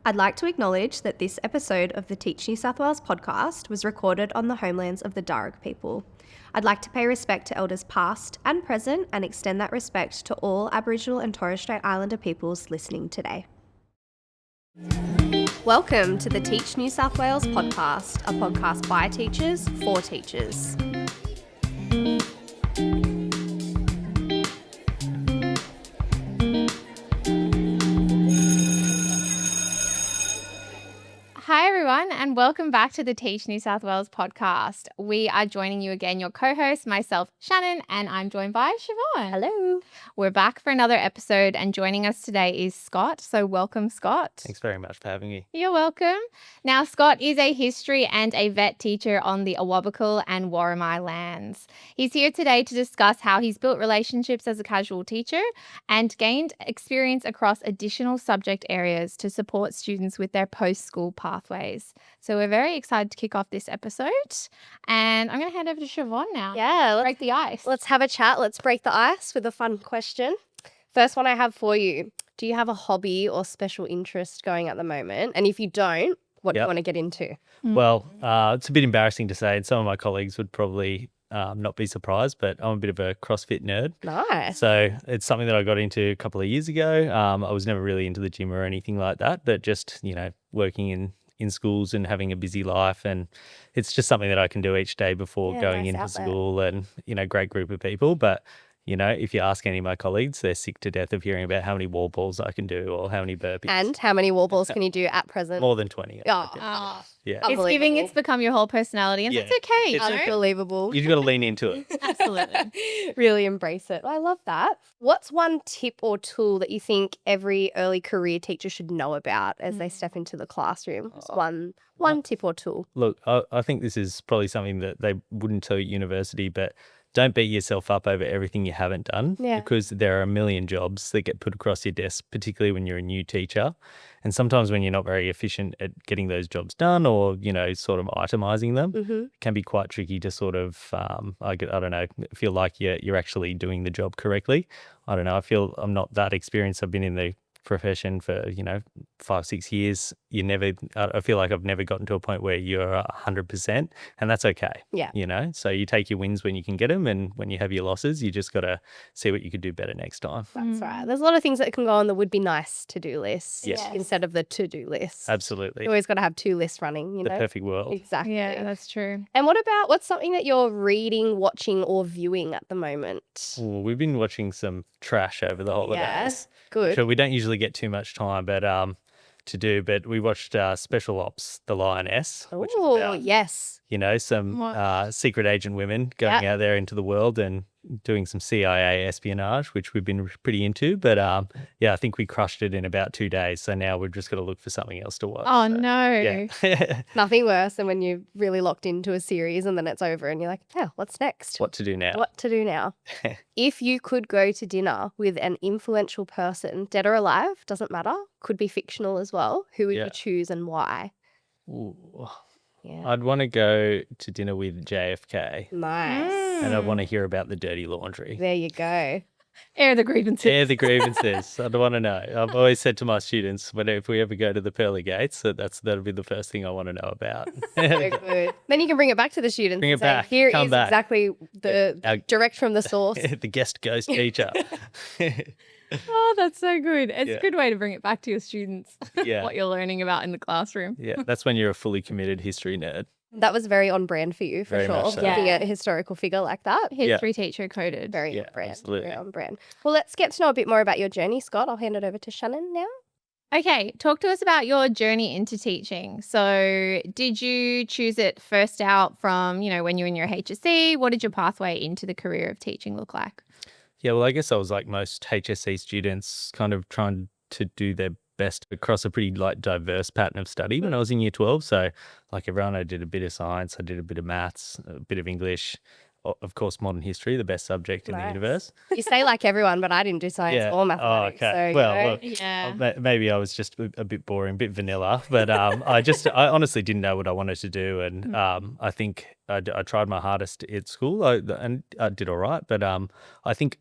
I'd like to acknowledge that this episode of the Teach New South Wales podcast was recorded on the homelands of the Darug people. I'd like to pay respect to elders past and present and extend that respect to all Aboriginal and Torres Strait Islander peoples listening today. Welcome to the Teach New South Wales podcast, a podcast by teachers for teachers. Hi everyone and welcome back to the Teach New South Wales podcast. We are joining you again, your co-host, myself, Shannon, and I'm joined by Siobhan. Hello. We're back for another episode and joining us today is Scott. So welcome, Scott. Thanks very much for having me. You're welcome. Now, Scott is a history and a vet teacher on the Awabakal and Warramai lands. He's here today to discuss how he's built relationships as a casual teacher and gained experience across additional subject areas to support students with their post-school pathways. So we're very excited to kick off this episode and I'm going to hand over to Siobhan now. Yeah, Break the ice. let's have a chat. Let's break the ice with a fun question. First one I have for you. Do you have a hobby or special interest going at the moment? And if you don't, what do you want to get into? Well, it's a bit embarrassing to say, and some of my colleagues would probably not be surprised, but I'm a bit of a CrossFit nerd. Nice. So it's something that I got into a couple of years ago. I was never really into the gym or anything like that, but just, working in schools and having a busy life. And it's just something that I can do each day before going into school and, great group of people. But, if you ask any of my colleagues, they're sick to death of hearing about how many wall balls I can do or how many burpees. And how many wall balls can you do at present? More than 20. Oh, Yeah. It's giving, it's become your whole personality and Yeah. that's okay. It's unbelievable. You've got to lean into it. Absolutely. Really embrace it. I love that. What's one tip or tool that you think every early career teacher should know about as they step into the classroom? Just one tip or tool. Look, I think this is probably something that they wouldn't tell you at university, but don't beat yourself up over everything you haven't done because there are a million jobs that get put across your desk, particularly when you're a new teacher. And sometimes when you're not very efficient at getting those jobs done or, sort of itemizing them, it can be quite tricky to sort of, feel like you're actually doing the job correctly. I don't know. I feel I'm not that experienced. I've been in the profession for 5-6 years. I feel like I've never gotten to a point where you're 100%, and that's okay. So you take your wins when you can get them, and when you have your losses you just got to see what you could do better next time. That's right. There's a lot of things that can go on the would be nice to do list instead of the to do list. Absolutely. You always got to have two lists running, The perfect world. Exactly. Yeah, that's true. And what's something that you're reading, watching or viewing at the moment? Ooh, we've been watching some trash over the holidays. Yes. Good. So we don't usually get too much time but we watched Special Ops, The Lioness, which is Oh, about, yes. some secret agent women going out there into the world and doing some CIA espionage, which we've been pretty into. But I think we crushed it in about 2 days. So now we've just got to look for something else to watch. Oh, no. Yeah. Nothing worse than when you're really locked into a series and then it's over and you're like, what's next? What to do now? What to do now? If you could go to dinner with an influential person, dead or alive, doesn't matter, could be fictional as well, who would you choose and why? Ooh. Yeah. I'd want to go to dinner with JFK. Nice. And I'd want to hear about the dirty laundry. There you go. Air the grievances. Air the grievances. I'd want to know. I've always said to my students, if we ever go to the pearly gates, that'll be the first thing I want to know about. Very good. Then you can bring it back to the students. Bring it and say, back. Here Come is back. exactly the direct from the source. The guest ghost teacher. Oh, that's so good. It's a good way to bring it back to your students, Yeah. what you're learning about in the classroom. Yeah, that's when you're a fully committed history nerd. That was very on brand for you, for Very sure. much so. Looking at a historical figure like that. History teacher coded. Very Yeah, on brand. absolutely. Very on brand. Well, let's get to know a bit more about your journey, Scott. I'll hand it over to Shannon now. Okay, talk to us about your journey into teaching. So did you choose it first out from, when you were in your HSC? What did your pathway into the career of teaching look like? Yeah, well, I guess I was like most HSC students, kind of trying to do their best across a pretty diverse pattern of study when I was in year 12. So like everyone, I did a bit of science, I did a bit of maths, a bit of English, of course, modern history, the best subject in the universe. You say like everyone, but I didn't do science or mathematics. Oh, okay. So, Well, look, maybe I was just a bit boring, a bit vanilla, but I honestly didn't know what I wanted to do. And I think I tried my hardest at school and I did all right. But I think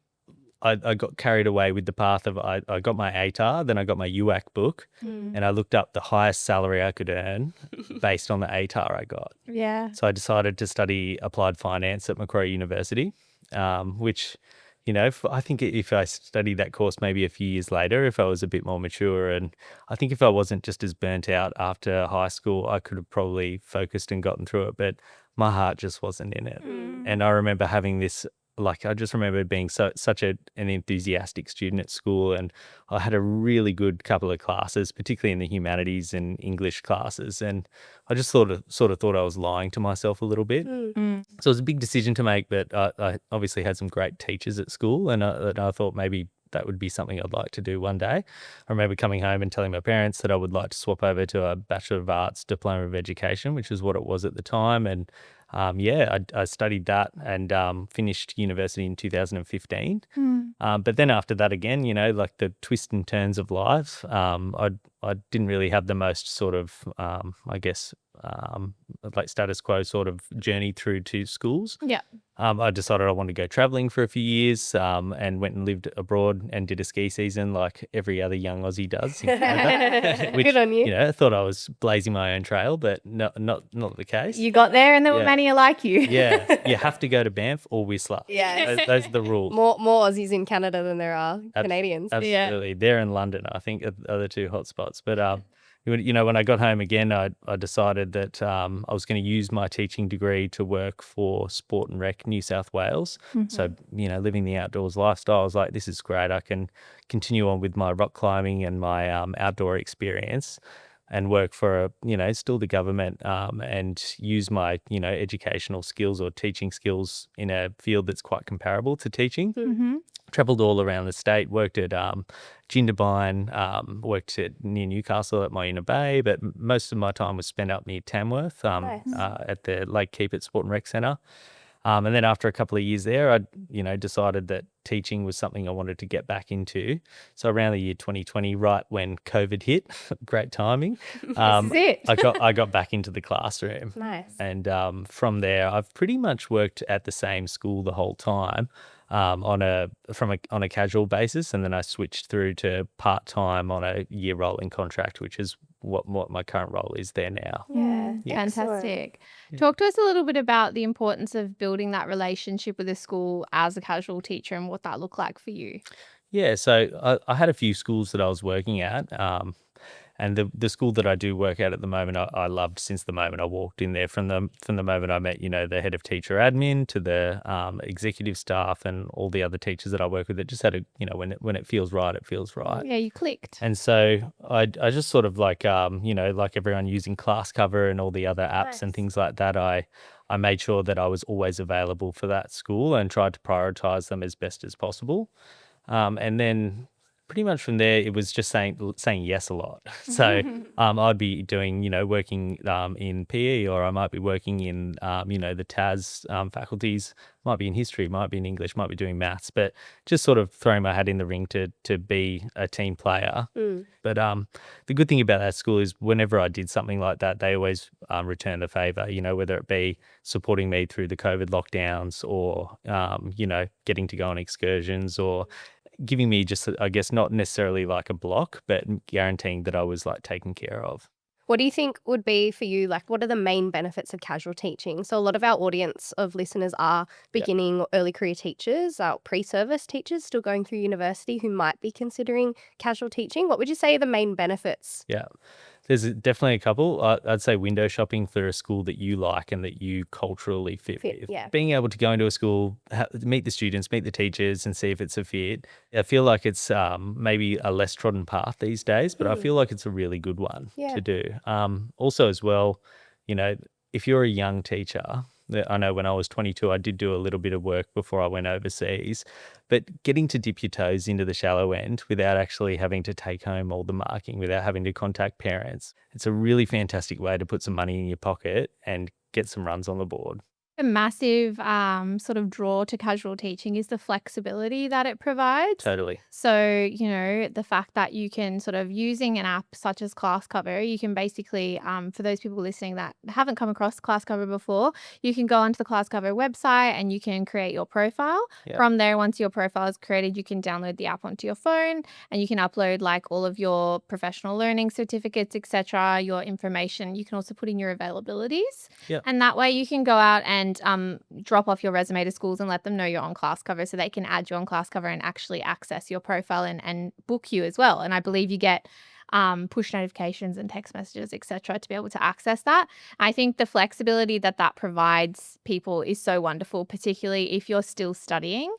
I got carried away with the path of I got my ATAR, then I got my UAC book, and I looked up the highest salary I could earn based on the ATAR I got. Yeah. So I decided to study applied finance at Macquarie University, which, I think if I studied that course maybe a few years later, if I was a bit more mature, and I think if I wasn't just as burnt out after high school, I could have probably focused and gotten through it, but my heart just wasn't in it. And I remember having this, I just remember being such an enthusiastic student at school, and I had a really good couple of classes, particularly in the humanities and English classes, and I just sort of thought I was lying to myself a little bit. So it was a big decision to make, but I obviously had some great teachers at school, and I thought maybe that would be something I'd like to do one day. I remember coming home and telling my parents that I would like to swap over to a Bachelor of Arts Diploma of Education, which is what it was at the time, and I studied that and finished university in 2015. But then after that again, like the twists and turns of life, I didn't really have the most sort of, status quo sort of journey through to schools. Yeah. I decided I wanted to go traveling for a few years and went and lived abroad and did a ski season like every other young Aussie does in Canada. Which, Good on you. I thought I was blazing my own trail, but not the case. You got there and there were many like you. Yeah, you have to go to Banff or Whistler. Yeah. Those are the rules. More Aussies in Canada than there are Canadians. Absolutely. There in London, I think, are the two hotspots. But, when I got home again, I decided that I was going to use my teaching degree to work for Sport and Rec New South Wales. So, living the outdoors lifestyle, I was like, this is great. I can continue on with my rock climbing and my outdoor experience and work for, still the government and use my, educational skills or teaching skills in a field that's quite comparable to teaching. Travelled all around the state, worked at Jindabyne, worked near Newcastle at Moyuna Bay, but most of my time was spent up near Tamworth at the Lake Keepit Sport and Rec Centre. And then after a couple of years there, I, decided that teaching was something I wanted to get back into. So around the year 2020, right when COVID hit, great timing, I got back into the classroom. Nice. And from there, I've pretty much worked at the same school the whole time. On a casual basis, and then I switched through to part-time on a year rolling contract, which is what my current role is there now. Yeah. Fantastic. Talk to us a little bit about the importance of building that relationship with a school as a casual teacher and what that looked like for you. Yeah, so I had a few schools that I was working at, and the school that I do work at the moment, I loved since the moment I walked in there. From the moment I met, the head of teacher admin to the executive staff and all the other teachers that I work with. It just had when it feels right, it feels right. Yeah, you clicked. And so I just sort of like everyone using Class Cover and all the other apps and things like that. I made sure that I was always available for that school and tried to prioritize them as best as possible. And then pretty much from there, it was just saying yes a lot. So I'd be doing, working in PE, or I might be working in, the TAS faculties, might be in history, might be in English, might be doing maths, but just sort of throwing my hat in the ring to be a team player. But the good thing about that school is whenever I did something like that, they always return the favour, whether it be supporting me through the COVID lockdowns or, getting to go on excursions or giving me just, I guess, not necessarily like a block, but guaranteeing that I was like taken care of. What do you think would be for you, like, what are the main benefits of casual teaching? So a lot of our audience of listeners are beginning or early career teachers, pre-service teachers still going through university who might be considering casual teaching. What would you say are the main benefits? Yeah. There's definitely a couple. I'd say window shopping for a school that you like and that you culturally fit with. Yeah. Being able to go into a school, meet the students, meet the teachers and see if it's a fit. I feel like it's maybe a less trodden path these days, but I feel like it's a really good one to do. Also as well, if you're a young teacher, I know when I was 22, I did do a little bit of work before I went overseas, but getting to dip your toes into the shallow end without actually having to take home all the marking, without having to contact parents, it's a really fantastic way to put some money in your pocket and get some runs on the board. a massive sort of draw to casual teaching is the flexibility that it provides. Totally. So, the fact that you can sort of using an app such as ClassCover, you can basically, for those people listening that haven't come across ClassCover before, you can go onto the ClassCover website and you can create your profile. Yeah. From there, once your profile is created, you can download the app onto your phone and you can upload like all of your professional learning certificates, etc., your information. You can also put in your availabilities. Yeah. And that way you can go out and drop off your resume to schools and let them know you're on ClassCover so they can add you on ClassCover and actually access your profile and book you as well. And I believe you get push notifications and text messages, etc., to be able to access that. I think the flexibility that provides people is so wonderful, particularly if you're still studying,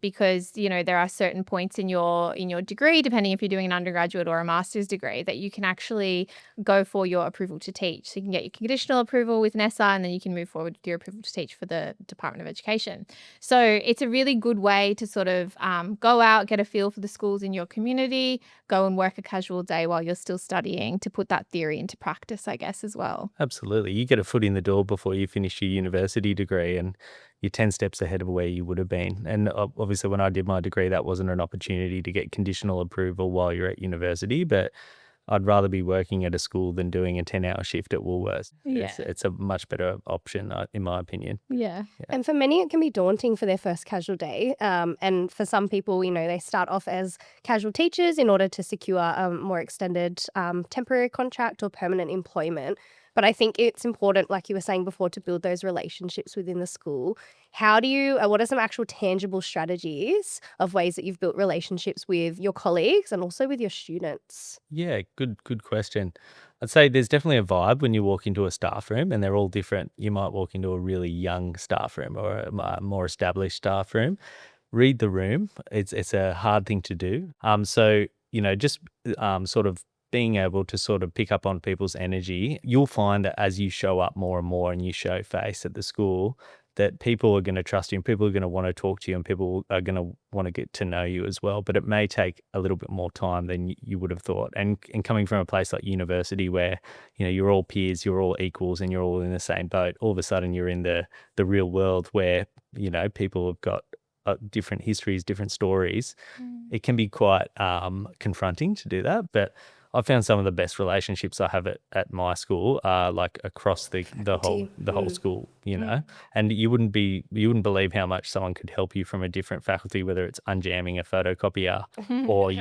because there are certain points in your degree, depending if you're doing an undergraduate or a master's degree, that you can actually go for your approval to teach. So you can get your conditional approval with NSW, and then you can move forward with your approval to teach for the Department of Education. So it's a really good way to sort of go out, get a feel for the schools in your community, go and work a casual day while you're still studying to put that theory into practice, I guess, as well. Absolutely. You get a foot in the door before you finish your university degree and you're 10 steps ahead of where you would have been. And obviously when I did my degree, that wasn't an opportunity to get conditional approval while you're at university, but I'd rather be working at a school than doing a 10-hour shift at Woolworths. Yeah. It's a much better option, in my opinion. Yeah. And for many, it can be daunting for their first casual day. And for some people, they start off as casual teachers in order to secure a more extended temporary contract or permanent employment. But I think it's important, like you were saying before, to build those relationships within the school. What are some actual tangible strategies of ways that you've built relationships with your colleagues and also with your students? Yeah, good question. I'd say there's definitely a vibe when you walk into a staff room, and they're all different. You might walk into a really young staff room or a more established staff room. Read the room. It's a hard thing to do. So just sort of being able to sort of pick up on people's energy, you'll find that as you show up more and more and you show face at the school, that people are going to trust you and people are going to want to talk to you and people are going to want to get to know you as well. But it may take a little bit more time than you would have thought. And coming from a place like university where, you're all peers, you're all equals and you're all in the same boat, all of a sudden you're in the real world where, people have got different histories, different stories. It can be quite confronting to do that. But I found some of the best relationships I have at my school are like across the whole school, and you wouldn't believe how much someone could help you from a different faculty, whether it's unjamming a photocopier or,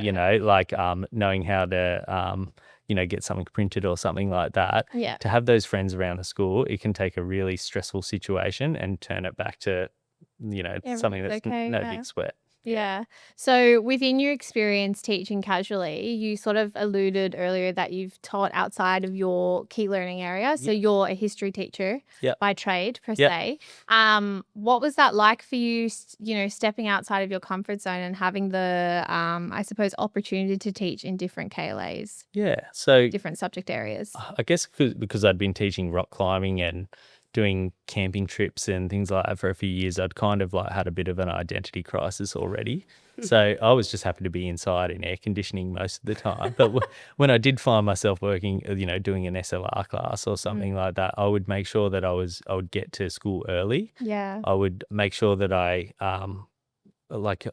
knowing how to, get something printed or something like that. Yeah. To have those friends around the school, it can take a really stressful situation and turn it back to, something that's okay, no yeah. big sweat. Yeah. So within your experience teaching casually, you sort of alluded earlier that you've taught outside of your key learning area. So you're a history teacher by trade per se. What was that like for you, stepping outside of your comfort zone and having the, I suppose, opportunity to teach in different KLAs? Yeah. So different subject areas. I guess because I'd been teaching rock climbing and doing camping trips and things like that for a few years, I'd kind of like had a bit of an identity crisis already. So I was just happy to be inside in air conditioning most of the time. But when I did find myself working, doing an SLR class or something like that, I would make sure that I would get to school early. Yeah. I would make sure that I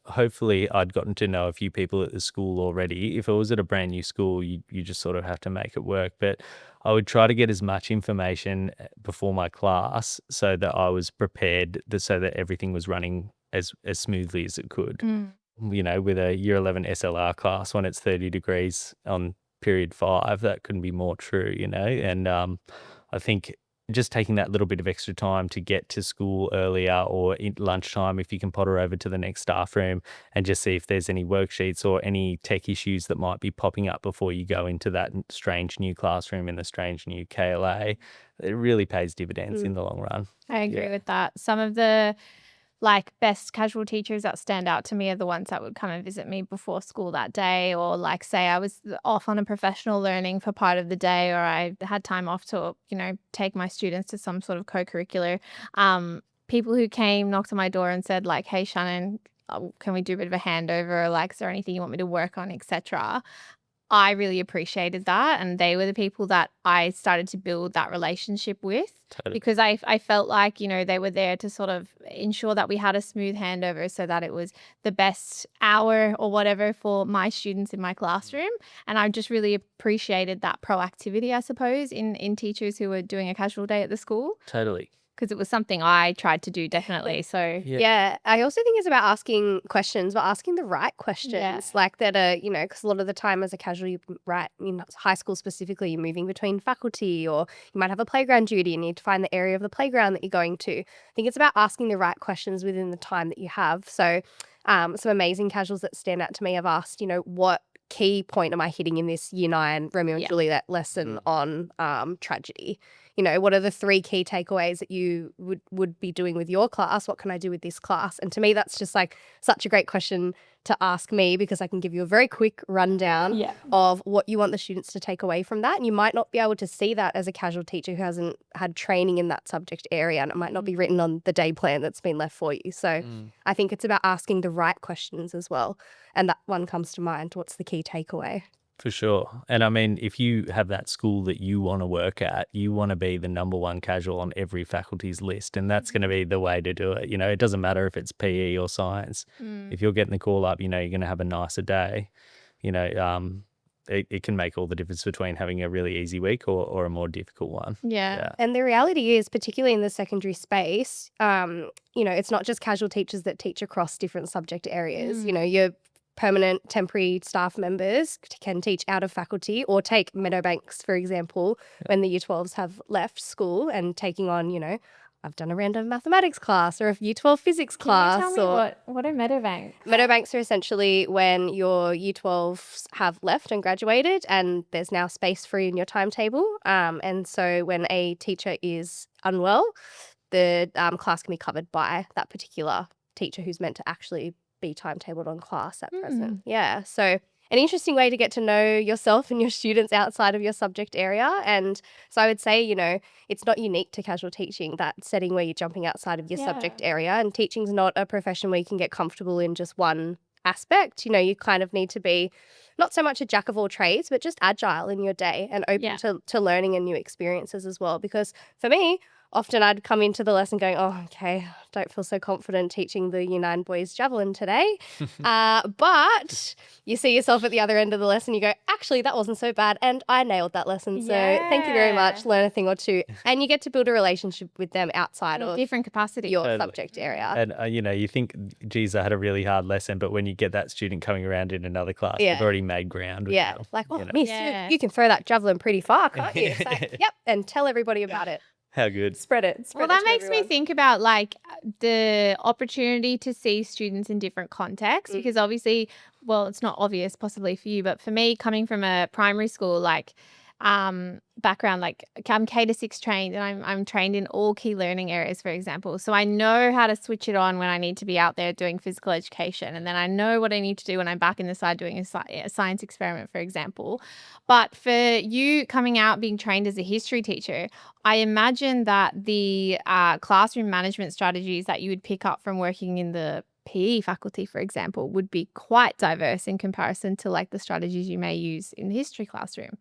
hopefully I'd gotten to know a few people at the school already. If it was at a brand new school, you just sort of have to make it work. But I would try to get as much information before my class so that I was prepared, so that everything was running as smoothly as it could. With a year 11 SLR class, when it's 30 degrees on period 5, that couldn't be more true, And I think just taking that little bit of extra time to get to school earlier or in lunchtime, if you can potter over to the next staff room and just see if there's any worksheets or any tech issues that might be popping up before you go into that strange new classroom in the strange new KLA, it really pays dividends in the long run. I agree with that. Some of the best casual teachers that stand out to me are the ones that would come and visit me before school that day, or say I was off on a professional learning for part of the day, or I had time off to, take my students to some sort of co-curricular. People who came, knocked on my door and said hey, Shannon, can we do a bit of a handover? Is there anything you want me to work on, etc.? I really appreciated that, and they were the people that I started to build that relationship with. Totally. Because I felt like, they were there to sort of ensure that we had a smooth handover so that it was the best hour or whatever for my students in my classroom. And I just really appreciated that proactivity, I suppose, in teachers who were doing a casual day at the school, Totally. because it was something I tried to do, definitely. So Yeah, I also think it's about asking questions, but asking the right questions, Yeah. like that are, because a lot of the time as a casual, high school specifically, you're moving between faculty, or you might have a playground duty and you need to find the area of the playground that you're going to. I think it's about asking the right questions within the time that you have. So some amazing casuals that stand out to me have asked, what key point am I hitting in this Year 9 Romeo and Juliet lesson on tragedy? What are the 3 key takeaways that you would be doing with your class? What can I do with this class? And to me, that's just like such a great question to ask me, because I can give you a very quick rundown of what you want the students to take away from that. And you might not be able to see that as a casual teacher who hasn't had training in that subject area, and it might not be written on the day plan that's been left for you. So I think it's about asking the right questions as well. And that one comes to mind. What's the key takeaway? For sure. And I mean, if you have that school that you want to work at, you want to be the number 1 casual on every faculty's list. And that's going to be the way to do it. It doesn't matter if it's PE or science. If you're getting the call up, you're going to have a nicer day. It can make all the difference between having a really easy week or a more difficult one. Yeah. And the reality is, particularly in the secondary space, it's not just casual teachers that teach across different subject areas. Your permanent temporary staff members can teach out of faculty, or take Meadowbanks, for example, when the Year 12s have left school and taking on, I've done a random mathematics class or a Year 12 physics class. Can you tell me what are Meadowbanks? Meadowbanks are essentially when your Year 12s have left and graduated and there's now space free in your timetable. And so when a teacher is unwell, the class can be covered by that particular teacher who's meant to actually be timetabled on class at present. Yeah. So an interesting way to get to know yourself and your students outside of your subject area. And so I would say, it's not unique to casual teaching, that setting where you're jumping outside of your subject area. And teaching's not a profession where you can get comfortable in just one aspect. You kind of need to be not so much a jack of all trades, but just agile in your day and open to learning and new experiences as well. Because for me, often I'd come into the lesson going, oh, okay, don't feel so confident teaching the Year 9 boys javelin today. But you see yourself at the other end of the lesson, you go, actually, that wasn't so bad. And I nailed that lesson. So thank you very much. Learn a thing or two. And you get to build a relationship with them outside of different capacity. your subject area. And, you think, geez, I had a really hard lesson. But when you get that student coming around in another class, you've already made ground. With them, like, oh, miss, you can throw that javelin pretty far, can't you? It's like, yep, and tell everybody about it. How good. Spread it. Well, that makes me think about like the opportunity to see students in different contexts, because obviously, well, it's not obvious possibly for you, but for me, coming from a primary school, like background, like I'm K-6 trained, and I'm trained in all key learning areas, for example. So I know how to switch it on when I need to be out there doing physical education, and then I know what I need to do when I'm back in the side doing a science experiment, for example. But for you coming out being trained as a history teacher, I imagine that the classroom management strategies that you would pick up from working in the PE faculty, for example, would be quite diverse in comparison to like the strategies you may use in the history classroom.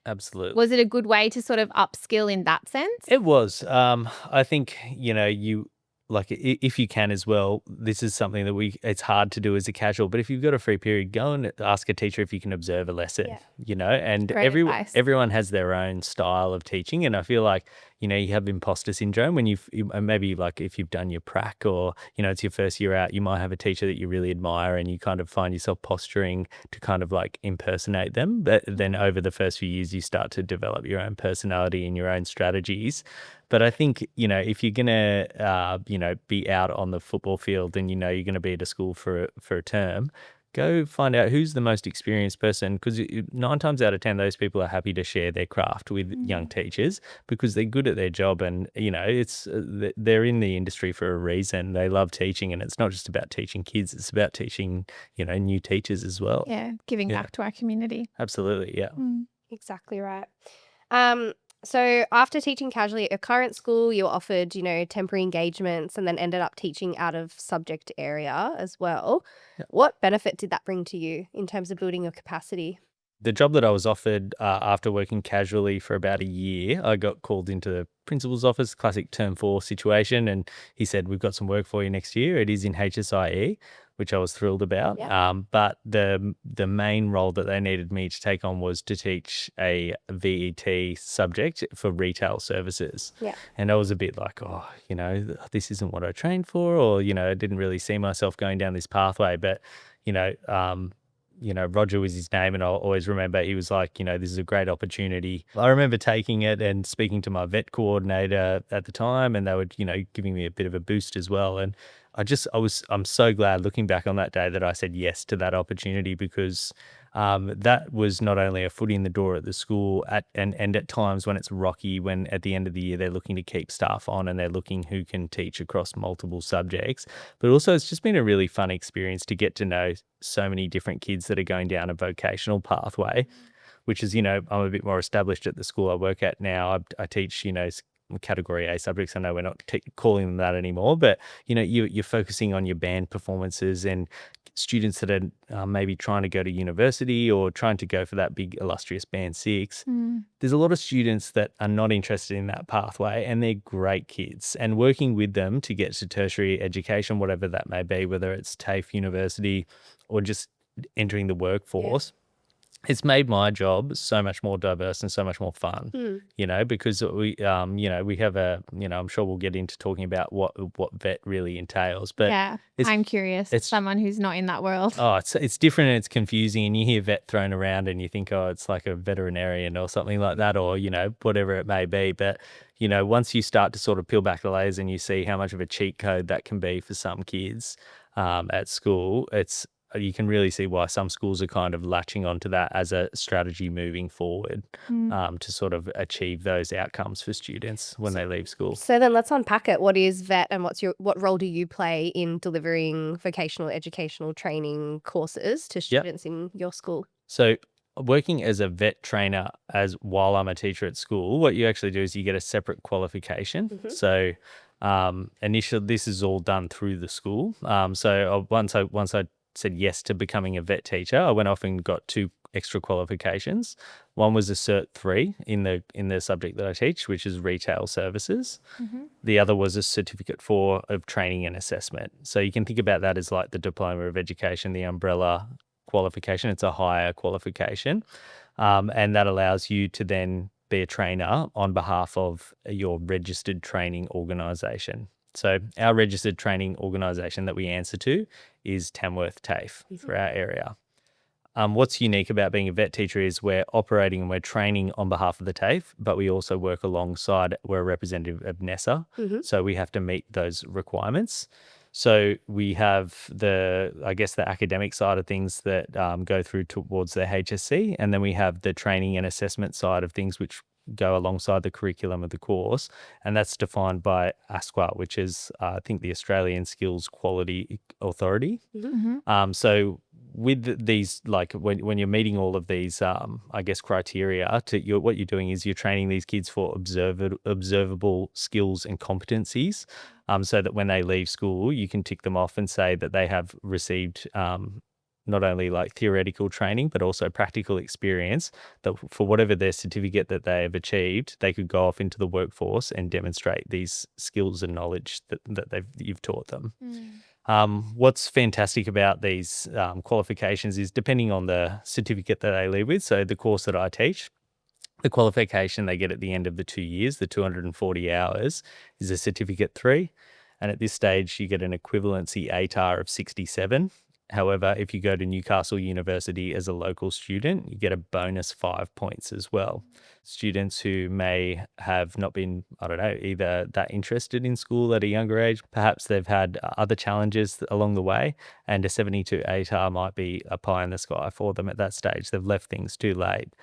Absolutely. Was it a good way to sort of upskill in that sense? It was. I think, you like if you can as well, this is something that it's hard to do as a casual, but if you've got a free period, go and ask a teacher if you can observe a lesson, and everyone has their own style of teaching. And I feel like, you have imposter syndrome when you've maybe like if you've done your prac or, it's your first year out, you might have a teacher that you really admire and you kind of find yourself posturing to kind of like impersonate them. But then over the first few years, you start to develop your own personality and your own strategies. But I think, if you're going to, be out on the football field and, you're going to be at a school for a term, go find out who's the most experienced person, because 9 times out of 10, those people are happy to share their craft with young teachers because they're good at their job. And, they're in the industry for a reason. They love teaching, and it's not just about teaching kids. It's about teaching, new teachers as well. Yeah, giving back to our community. Absolutely, yeah. Exactly right. So after teaching casually at your current school, you were offered, temporary engagements and then ended up teaching out of subject area as well. What benefit did that bring to you in terms of building your capacity? The job that I was offered after working casually for about a year, I got called into the principal's office, classic term 4 situation, and he said, we've got some work for you next year. It is in HSIE, which I was thrilled about. But the main role that they needed me to take on was to teach a VET subject for retail services. And I was a bit like, this isn't what I trained for, or, I didn't really see myself going down this pathway. But, Roger was his name, and I'll always remember he was like, this is a great opportunity. I remember taking it and speaking to my vet coordinator at the time, and they were, giving me a bit of a boost as well. And I'm so glad looking back on that day that I said yes to that opportunity, because that was not only a foot in the door at the school and at times when it's rocky, when at the end of the year they're looking to keep staff on and they're looking who can teach across multiple subjects, but also it's just been a really fun experience to get to know so many different kids that are going down a vocational pathway, which is, I'm a bit more established at the school I work at now. I teach, category A subjects. I know we're not calling them that anymore, but you're focusing on your band performances and students that are maybe trying to go to university or trying to go for that big illustrious band 6. There's a lot of students that are not interested in that pathway, and they're great kids, and working with them to get to tertiary education, whatever that may be, whether it's TAFE, university, or just entering the workforce, it's made my job so much more diverse and so much more fun, because we have I'm sure we'll get into talking about what vet really entails. But I'm curious. It's someone who's not in that world. Oh, it's different and it's confusing, and you hear vet thrown around and you think, oh, it's like a veterinarian or something like that, or, whatever it may be. But, once you start to sort of peel back the layers and you see how much of a cheat code that can be for some kids at school, you can really see why some schools are kind of latching onto that as a strategy moving forward to sort of achieve those outcomes for students when they leave school. So then let's unpack it. What is VET, and what role do you play in delivering vocational educational training courses to students in your school? So working as a vet trainer while I'm a teacher at school, what you actually do is you get a separate qualification. So initially, this is all done through the school. So once I said yes to becoming a vet teacher, I went off and got 2 extra qualifications. One was a Cert 3 in the subject that I teach, which is retail services. The other was a Certificate 4 of training and assessment. So you can think about that as like the Diploma of Education, the umbrella qualification. It's a higher qualification, and that allows you to then be a trainer on behalf of your registered training organisation. So our registered training organisation that we answer to is Tamworth TAFE for our area. What's unique about being a vet teacher is we're operating and we're training on behalf of the TAFE, but we also work alongside, we're a representative of NSW, so we have to meet those requirements. So we have the academic side of things that go through towards the HSC, and then we have the training and assessment side of things, which go alongside the curriculum of the course, and that's defined by ASQA, which is I think the Australian Skills Quality Authority. So with these, like when you're meeting all of these criteria, what you're doing is you're training these kids for observable skills and competencies, so that when they leave school you can tick them off and say that they have received not only like theoretical training, but also practical experience, that for whatever their certificate that they have achieved, they could go off into the workforce and demonstrate these skills and knowledge that you've taught them. What's fantastic about these qualifications is depending on the certificate that they leave with. So the course that I teach, the qualification they get at the end of the 2 years, the 240 hours, is a Certificate 3. And at this stage, you get an equivalency ATAR of 67. However, if you go to Newcastle University as a local student, you get a bonus 5 points as well. Students who may have not been, either that interested in school at a younger age, perhaps they've had other challenges along the way, and a 72 ATAR might be a pie in the sky for them at that stage. They've left things too late.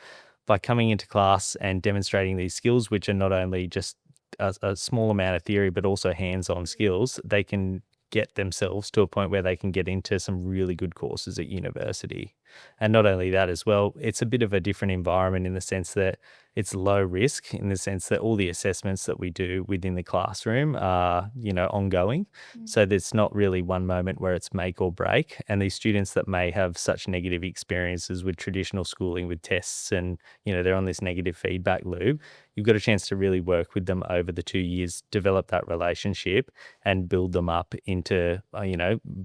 By coming into class and demonstrating these skills, which are not only just a small amount of theory, but also hands-on skills, they can get themselves to a point where they can get into some really good courses at university. And not only that as well, it's a bit of a different environment in the sense that it's low risk in the sense that all the assessments that we do within the classroom are, ongoing. So there's not really one moment where it's make or break. And these students that may have such negative experiences with traditional schooling with tests and, they're on this negative feedback loop, you've got a chance to really work with them over the 2 years, develop that relationship and build them up into,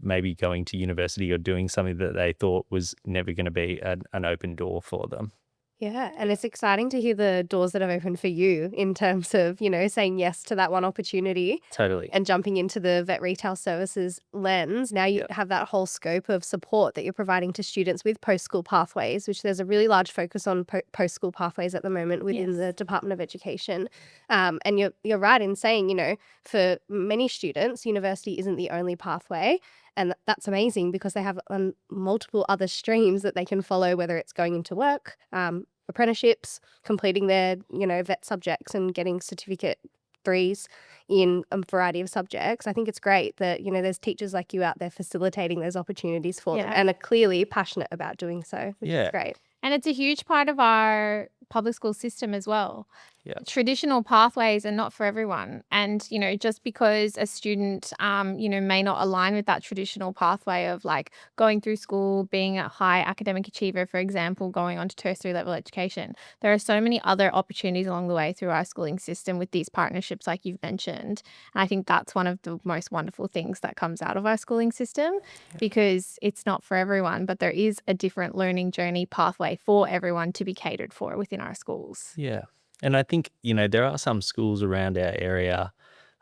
maybe going to university or doing something that they thought was never going to be an open door for them. Yeah, and it's exciting to hear the doors that have opened for you in terms of, saying yes to that one opportunity. Totally. And jumping into the vet retail services lens. Now you have that whole scope of support that you're providing to students with post-school pathways, which there's a really large focus on post-school pathways at the moment within the Department of Education. And you're right in saying, for many students, university isn't the only pathway. And that's amazing because they have multiple other streams that they can follow, whether it's going into work, apprenticeships, completing their, vet subjects and getting certificate 3s in a variety of subjects. I think it's great that, there's teachers like you out there facilitating those opportunities for them and are clearly passionate about doing so, which is great. And it's a huge part of our public school system as well. Yeah. Traditional pathways are not for everyone. And, just because a student, may not align with that traditional pathway of like going through school, being a high academic achiever, for example, going on to tertiary level education, there are so many other opportunities along the way through our schooling system with these partnerships like you've mentioned. And I think that's one of the most wonderful things that comes out of our schooling system because it's not for everyone, but there is a different learning journey pathway for everyone to be catered for within our schools. Yeah. And I think, there are some schools around our area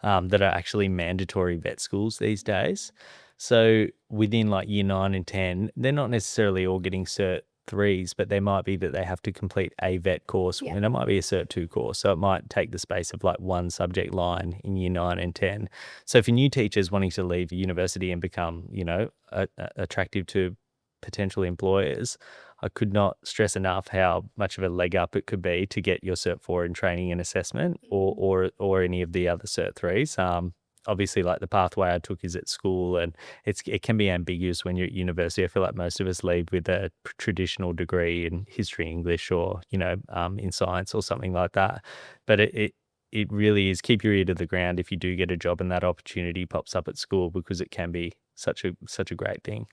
that are actually mandatory vet schools these days. So within like year 9 and 10, they're not necessarily all getting Cert 3s, but they might be that they have to complete a vet course and it might be a Cert 2 course. So it might take the space of like one subject line in year 9 and 10. So for new teachers wanting to leave university and become, attractive to potential employers, I could not stress enough how much of a leg up it could be to get your Cert 4 in training and assessment or any of the other Cert 3s. Obviously, like the pathway I took is at school and it can be ambiguous when you're at university. I feel like most of us leave with a traditional degree in history, English or, in science or something like that. But it really is keep your ear to the ground if you do get a job and that opportunity pops up at school because it can be such a great thing.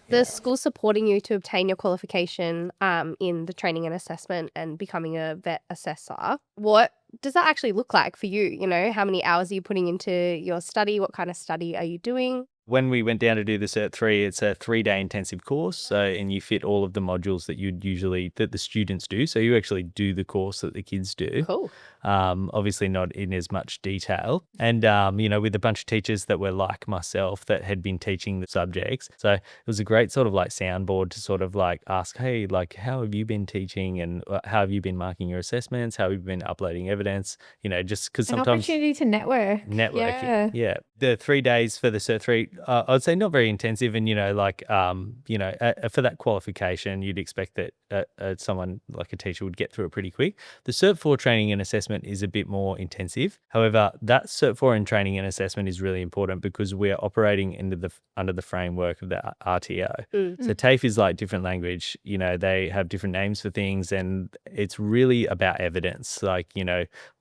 The school supporting you to obtain your qualification in the training and assessment and becoming a vet assessor, what does that actually look like for you? How many hours are you putting into your study? What kind of study are you doing? When we went down to do the Cert 3, it's a 3-day intensive course. And you fit all of the modules that the students do. So you actually do the course that the kids do. Cool. Obviously not in as much detail. And, with a bunch of teachers that were like myself that had been teaching the subjects. So it was a great sort of like soundboard to sort of like ask, hey, like how have you been teaching and how have you been marking your assessments? How have you been uploading evidence? Just because sometimes... An opportunity to network. Networking. Yeah. The 3 days for the Cert 3, I'd say not very intensive. And, for that qualification, you'd expect that someone like a teacher would get through it pretty quick. The Cert 4 training and assessment is a bit more intensive. However, that Cert 4 in training and assessment is really important because we're operating under the framework of the RTO. So TAFE is like different language. They have different names for things and it's really about evidence. Like,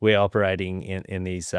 we're operating in these,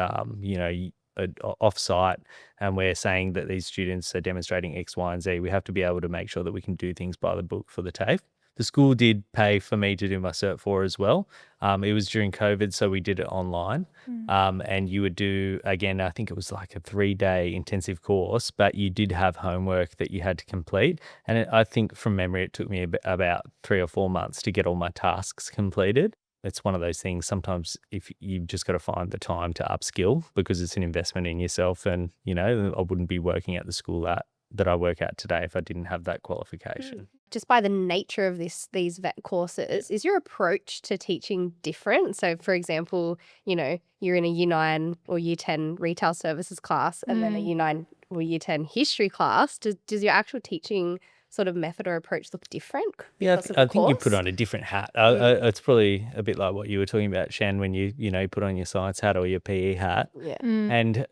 off-site and we're saying that these students are demonstrating X, Y, and Z. We have to be able to make sure that we can do things by the book for the TAFE. The school did pay for me to do my Cert 4 as well. It was during COVID, so we did it online. And you would do, again, I think it was like a 3-day intensive course, but you did have homework that you had to complete. And I think from memory, it took me about 3 or 4 months to get all my tasks completed. It's one of those things sometimes if you've just got to find the time to upskill because it's an investment in yourself. And, I wouldn't be working at the school that I work at today if I didn't have that qualification. Just by the nature of these vet courses, is your approach to teaching different? So, for example, you're in a Year 9 or Year 10 retail services class and then a Year 9 or Year 10 history class. Does your actual teaching sort of method or approach look different? Yeah, I think you put on a different hat. It's probably a bit like what you were talking about, Shan, when you put on your science hat or your PE hat. Yeah. And,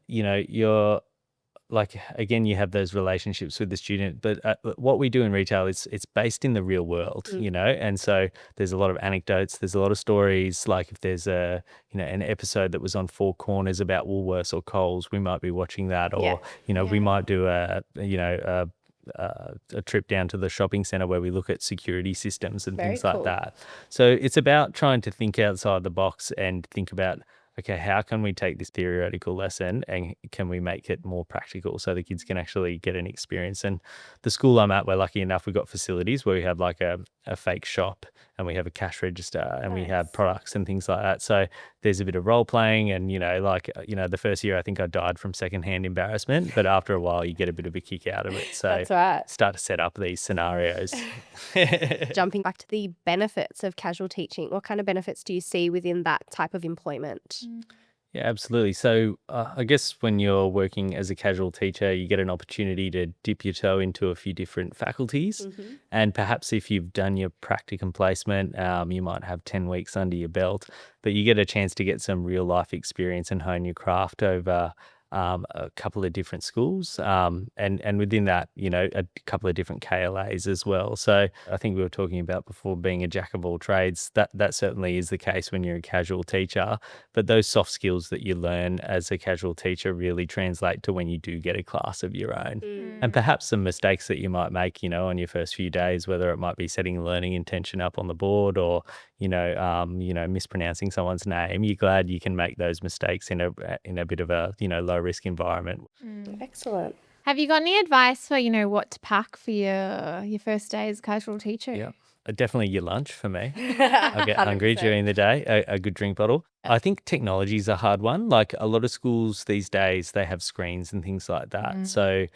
like, again, you have those relationships with the student, but what we do in retail is it's based in the real world, and so there's a lot of anecdotes, there's a lot of stories. Like if there's an episode that was on Four Corners about Woolworths or Coles, we might be watching that, or we might do a trip down to the shopping centre where we look at security systems and things like that. So it's about trying to think outside the box and think about, okay, how can we take this theoretical lesson and can we make it more practical so the kids can actually get an experience? And the school I'm at, we're lucky enough, we've got facilities where we have like a fake shop and we have a cash register and we have products and things like that. So there's a bit of role playing and, the first year I think I died from secondhand embarrassment, but after a while you get a bit of a kick out of it. So That's right. Start to set up these scenarios. Jumping back to the benefits of casual teaching, what kind of benefits do you see within that type of employment? Yeah, absolutely. So I guess when you're working as a casual teacher, you get an opportunity to dip your toe into a few different faculties. And perhaps if you've done your practicum placement, you might have 10 weeks under your belt, but you get a chance to get some real life experience and hone your craft over a couple of different schools, and within that, a couple of different KLAs as well. So I think we were talking about before being a jack of all trades. That certainly is the case when you're a casual teacher, but those soft skills that you learn as a casual teacher really translate to when you do get a class of your own. And perhaps some mistakes that you might make, on your first few days, whether it might be setting learning intention up on the board or mispronouncing someone's name, you're glad you can make those mistakes in a bit of a low risk environment. Excellent. Have you got any advice for what to pack for your first day as a casual teacher? Yeah, definitely your lunch for me. I get hungry 100%. during the day. A good drink bottle. I think technology is a hard one. Like a lot of schools these days, they have screens and things like that. So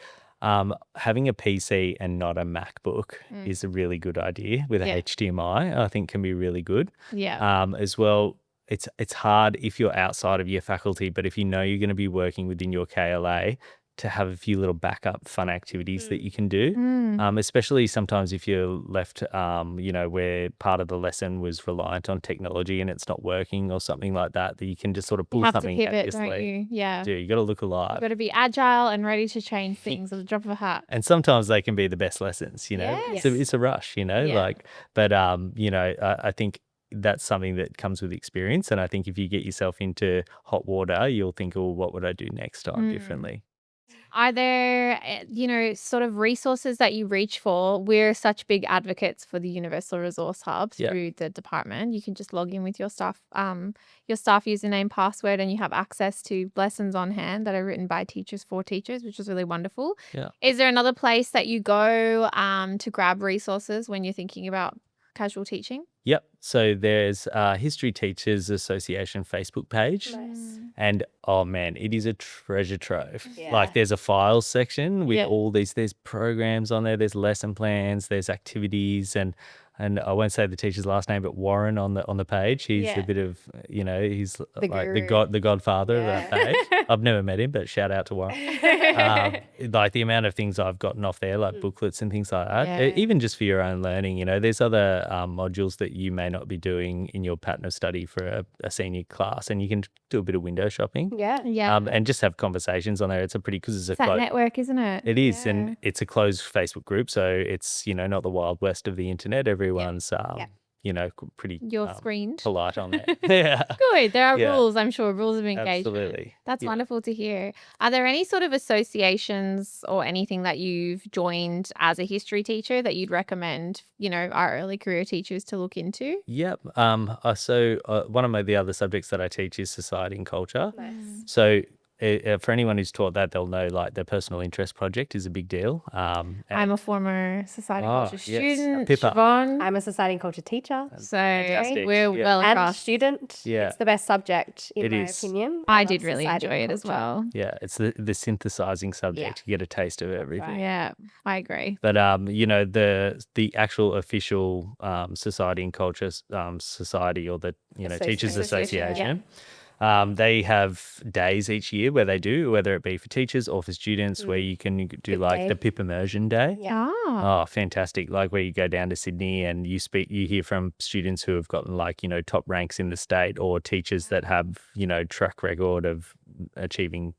having a PC and not a MacBook is a really good idea with a HDMI. I think can be really good. Yeah. As well, it's hard if you're outside of your faculty, but if you know you're going to be working within your KLA, to have a few little backup fun activities that you can do, especially sometimes if you're left, where part of the lesson was reliant on technology and it's not working or something like that, that you can just sort of pull You have to something pivot, out your don't sleeve. you? Yeah. You got to look alive. You've got to be agile and ready to change things at the drop of a hat. And sometimes they can be the best lessons, Yes. it's a rush, I think that's something that comes with experience. And I think if you get yourself into hot water, you'll think, oh, what would I do next time differently? Are there, sort of resources that you reach for? We're such big advocates for the Universal Resource Hub through the department. You can just log in with your staff username, password, and you have access to lessons on hand that are written by teachers for teachers, which is really wonderful. Yeah. Is there another place that you go to grab resources when you're thinking about casual teaching? Yep. So there's History Teachers Association Facebook page. Nice. And oh man, it is a treasure trove. Yeah. Like there's a files section with all there's programs on there, there's lesson plans, there's activities, and I won't say the teacher's last name, but Warren on the page. He's a bit of he's The like guru. the godfather of that page. I've never met him, but shout out to Warren. Like the amount of things I've gotten off there, like booklets and things like that, Yeah. even just for your own learning. There's other modules that you may not be doing in your pattern of study for a senior class, and you can do a bit of window shopping. Yeah. Yeah. And just have conversations on there. It's because It's that network, isn't it? it is, Yeah. and it's a closed Facebook group, so it's not the wild west of the internet. Everyone's pretty You're screened. polite on there. Yeah, Good. There are Yeah. rules, I'm sure, rules of engagement. absolutely. That's Yeah. wonderful to hear. Are there any sort of associations or anything that you've joined as a history teacher that you'd recommend, our early career teachers to look into? Yep. So one of the other subjects that I teach is society and culture. Nice. So for anyone who's taught that, they'll know like the personal interest project is a big deal. And I'm a former society Oh, culture yes. student, Pippa. Siobhan. I'm a society and culture teacher So Fantastic. we're Yeah. well and across. student. Yeah. It's the best subject in It my is. opinion. I love did really society enjoy and it as culture. well. Yeah, it's the synthesizing subject. You get a taste of everything. Right. Yeah, I agree. But the actual official society and culture society, or the Teachers Association. Association, They have days each year where they do, whether it be for teachers or for students, where you can do Pip like day. the PIP immersion day. Yeah. Oh, fantastic. Like where you go down to Sydney and you hear from students who have gotten like, top ranks in the state, or teachers that have, track record of achieving,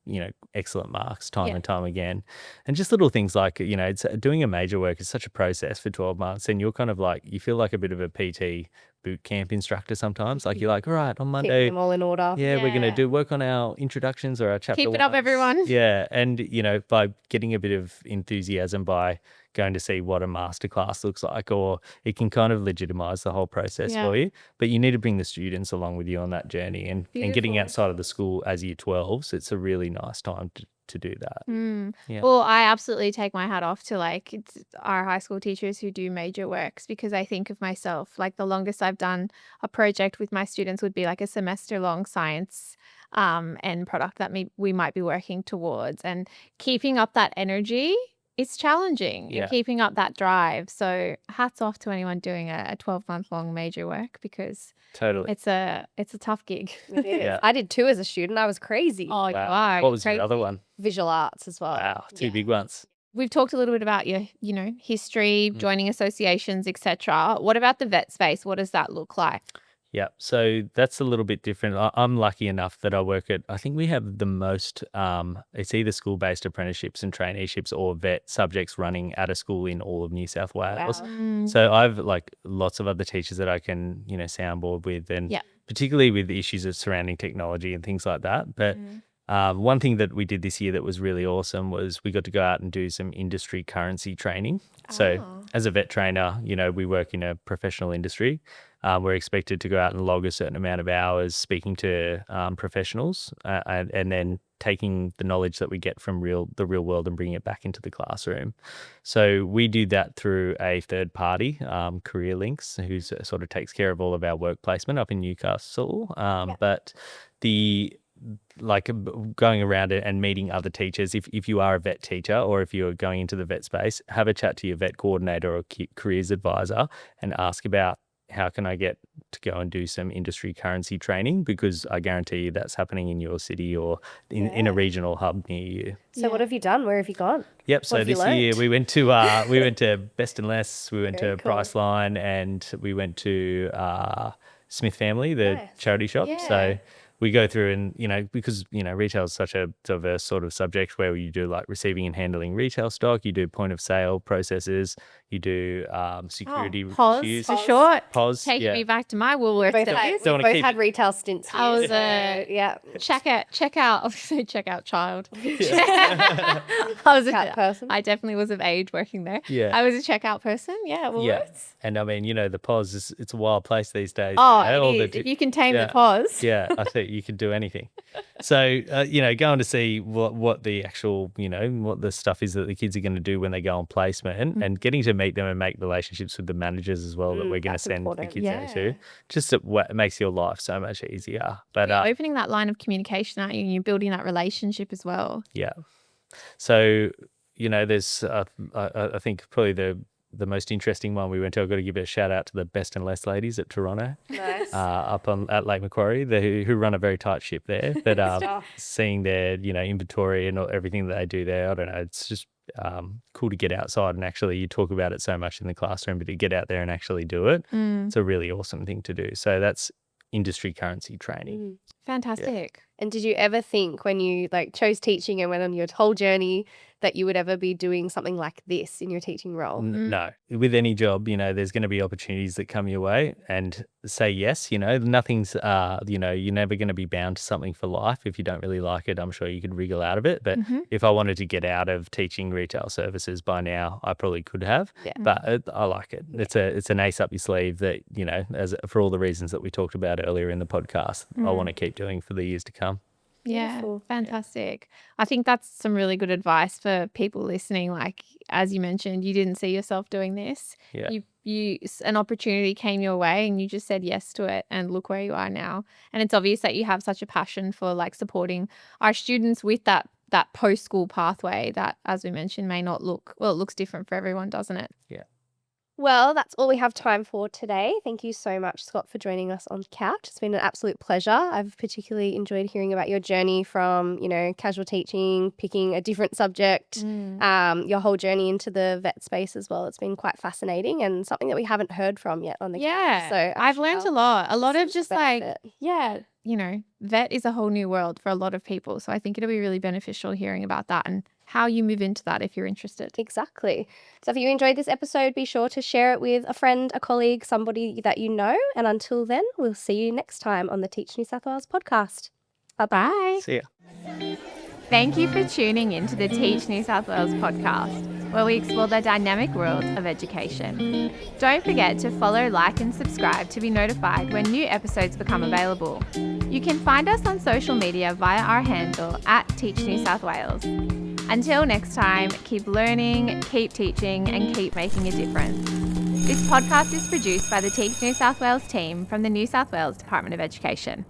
excellent marks time and time again. And just little things like, it's doing a major work is such a process for 12 months, and you're kind of like, you feel like a bit of a PT boot camp instructor sometimes. Like you're like, all right, on Monday, Keeping them all in order. yeah, we're going to do work on our introductions or our chapter. Keep it up, everyone. Yeah. And, by getting a bit of enthusiasm by going to see what a masterclass looks like, or it can kind of legitimize the whole process for you. But you need to bring the students along with you on that journey, and getting outside of the school as year 12s, it's a really nice time to do that. Yeah. Well, I absolutely take my hat off to our high school teachers who do major works, because I think of myself, like the longest I've done a project with my students would be like a semester long science end product that we might be working towards, and keeping up that energy, it's challenging, and keeping up that drive. So hats off to anyone doing a 12-month long major work, because Totally. it's a tough gig. It is. Yeah. I did 2 as a student. I was crazy. Oh, you Wow. are. What was Crazy. your other one? Visual arts as well. Wow, two big ones. We've talked a little bit about your, history, joining associations, etc. What about the vet space? What does that look like? Yeah, so that's a little bit different. I'm lucky enough that I work at, I think we have the most, it's either school-based apprenticeships and traineeships or vet subjects running at a school in all of New South Wales. Wow. So I've like lots of other teachers that I can, soundboard with, and particularly with issues of surrounding technology and things like that. But one thing that we did this year that was really awesome was we got to go out and do some industry currency training. So as a vet trainer, we work in a professional industry. We're expected to go out and log a certain amount of hours speaking to professionals, and then taking the knowledge that we get from the real world and bringing it back into the classroom. So we do that through a third party, Career Links, who sort of takes care of all of our work placement up in Newcastle. But going around and meeting other teachers, if you are a vet teacher or if you're going into the vet space, have a chat to your vet coordinator or careers advisor and ask about, how can I get to go and do some industry currency training? Because I guarantee you that's happening in your city or in a regional hub near you. So what have you done? Where have you gone? Yep. So this year we went to Best and Less, we went to Priceline, and we went to Smith Family, the charity shop. Yeah. So we go through and, because, retail is such a diverse sort of subject where you do like receiving and handling retail stock, you do point of sale processes, you do security POS issues. for short. POS, Taking me back to my Woolworths Both, days. Don't wanna both keep had it. retail stints here. I was checkout. I was going to say checkout child. I was Cat person. I definitely was of age working there. Yeah. I was a checkout person. Yeah. Woolworths. Yeah. And I mean, the POS it's a wild place these days. Oh, All it the is. If you can tame the POS. Yeah, I think you could do anything. So, going to see what the actual, what the stuff is that the kids are going to do when they go on placement, and getting to meet them and make relationships with the managers as well that we're going to send important. the kids out to. Just it makes your life so much easier. But You're opening that line of communication, aren't you? And you're building that relationship as well. yeah. So, there's, I think probably the most interesting one we went to, I've got to give a shout out to the Best and Less ladies at Toronto. Nice. Up at Lake Macquarie, who run a very tight ship there. But seeing their, inventory and everything that they do there, I don't know, it's just cool to get outside and actually, you talk about it so much in the classroom, but to get out there and actually do it, it's a really awesome thing to do. So that's industry currency training. Fantastic. And did you ever think when you chose teaching and went on your whole journey that you would ever be doing something like this in your teaching role? No. With any job, there's going to be opportunities that come your way, and say yes. Nothing's, you're never going to be bound to something for life. If you don't really like it, I'm sure you could wriggle out of it. But if I wanted to get out of teaching retail services by now, I probably could have. Yeah. But I like it. It's an ace up your sleeve that, for all the reasons that we talked about earlier in the podcast, I want to keep doing for the years to come. Yeah, Beautiful. fantastic. I think that's some really good advice for people listening. Like, as you mentioned, you didn't see yourself doing this. Yeah. An opportunity came your way and you just said yes to it, and look where you are now. And it's obvious that you have such a passion for supporting our students with that post-school pathway that, as we mentioned, may not look, well, it looks different for everyone, doesn't it? Yeah. Well, that's all we have time for today. Thank you so much, Scott, for joining us on Couch. It's been an absolute pleasure. I've particularly enjoyed hearing about your journey from, casual teaching, picking a different subject, your whole journey into the vet space as well. It's been quite fascinating and something that we haven't heard from yet on the Couch. So I've learned a lot. A lot of just benefit. vet is a whole new world for a lot of people. So I think it'll be really beneficial hearing about that and how you move into that if you're interested. Exactly. So if you enjoyed this episode, be sure to share it with a friend, a colleague, somebody that you know. And until then, we'll see you next time on the Teach New South Wales podcast. Bye-bye. See ya. Thank you for tuning in to the Teach New South Wales podcast, where we explore the dynamic world of education. Don't forget to follow, like and subscribe to be notified when new episodes become available. You can find us on social media via our handle @TeachNewSouthWales. Until next time, keep learning, keep teaching and keep making a difference. This podcast is produced by the Teach New South Wales team from the New South Wales Department of Education.